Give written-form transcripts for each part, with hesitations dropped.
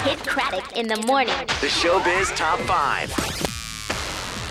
Kidd Kraddick in the morning. The Showbiz Top 5.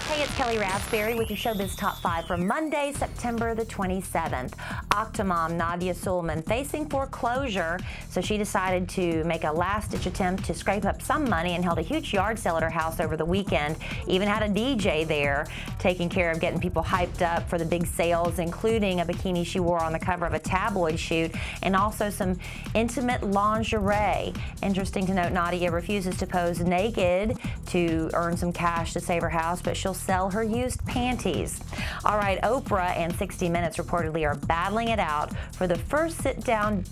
Hey, it's Kellie Rasberry with your Showbiz Top 5 for Monday, September the 27th. Octomom Nadya Suleman facing foreclosure, so she decided to make a last-ditch attempt to scrape up some money and held a huge yard sale at her house over the weekend. Even had a DJ there taking care of getting people hyped up for the big sales, including a bikini she wore on the cover of a tabloid shoot and also some intimate lingerie. Interesting to note, Nadya refuses to pose naked to earn some cash to save her house, but she'll sell her used panties. All right, Oprah and 60 Minutes reportedly are battling it out for the first sit-down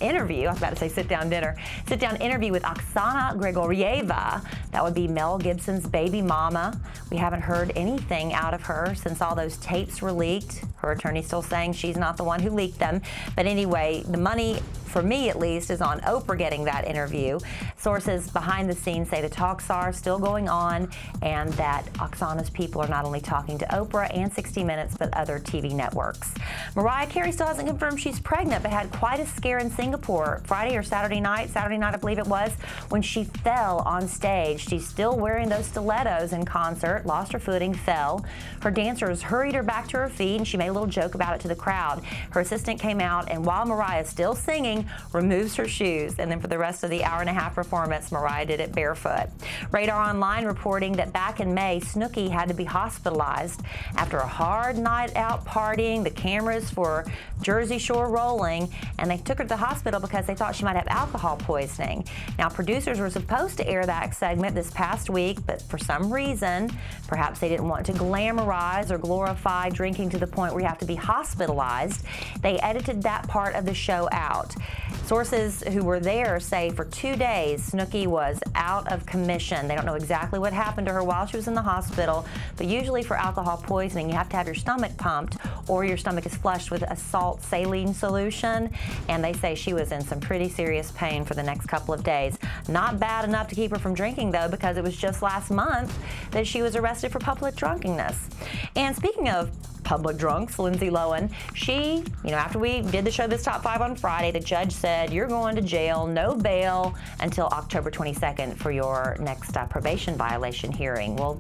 interview. I was about to say sit-down dinner. Sit-down interview with Oksana Grigorieva. That would be Mel Gibson's baby mama. We haven't heard anything out of her since all those tapes were leaked. Her attorney's still saying she's not the one who leaked them. But anyway, the money, for me at least, is on Oprah getting that interview. Sources behind the scenes say the talks are still going on and that Oksana's people are not only talking to Oprah and 60 Minutes, but other TV networks. Mariah Carey still hasn't confirmed she's pregnant, but had quite a scare in Singapore Friday or Saturday night I believe it was, when she fell on stage. She's still wearing those stilettos in concert, lost her footing, fell. Her dancers hurried her back to her feet, and she made a little joke about it to the crowd. Her assistant came out, and while Mariah is still singing, removes her shoes, and then for the rest of the hour-and-a-half performance, Mariah did it barefoot. Radar Online reporting that back in May, Snooki had to be hospitalized after a hard night out partying, the cameras for Jersey Shore rolling, and they took her to the hospital because they thought she might have alcohol poisoning. Now, producers were supposed to air that segment this past week, but for some reason, perhaps they didn't want to glamorize or glorify drinking to the point where you have to be hospitalized, they edited that part of the show out. Sources who were there say for 2 days, Snooki was out of commission. They don't know exactly what happened to her while she was in the hospital, but usually for alcohol poisoning, you have to have your stomach pumped or your stomach is flushed with a salt saline solution, and they say she was in some pretty serious pain for the next couple of days. Not bad enough to keep her from drinking, though, because it was just last month that she was arrested for public drunkenness. And speaking of public drunks, Lindsay Lohan, she, after we did the Showbiz Top 5 on Friday, the judge said, you're going to jail, no bail, until October 22nd for your next probation violation hearing. Well,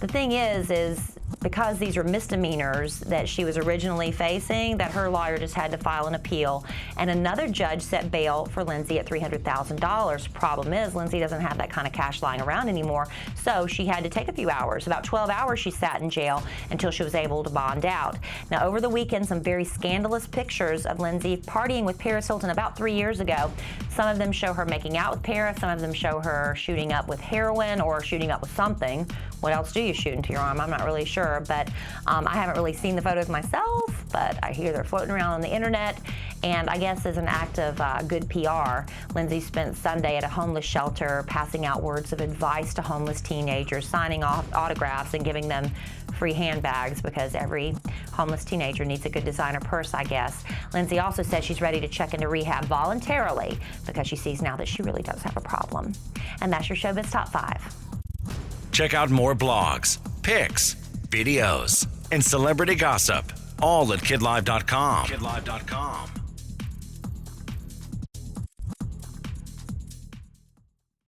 the thing is because these are misdemeanors that she was originally facing, that her lawyer just had to file an appeal. And another judge set bail for Lindsay at $300,000. Problem is, Lindsay doesn't have that kind of cash lying around anymore, so she had to take a few hours. About 12 hours she sat in jail until she was able to bond out. Now, over the weekend, some very scandalous pictures of Lindsay partying with Paris Hilton about 3 years ago. Some of them show her making out with Paris, some of them show her shooting up with heroin or shooting up with something. What else do you shoot into your arm? I'm not really sure, but I haven't really seen the photos myself, but I hear they're floating around on the internet, and I guess as an act of good PR, Lindsay spent Sunday at a homeless shelter passing out words of advice to homeless teenagers, signing off autographs and giving them free handbags because every homeless teenager needs a good designer purse, I guess. Lindsay also said she's ready to check into rehab voluntarily because she sees now that she really does have a problem. And that's your Showbiz Top 5. Check out more blogs, pics, videos, and celebrity gossip, all at KidLive.com.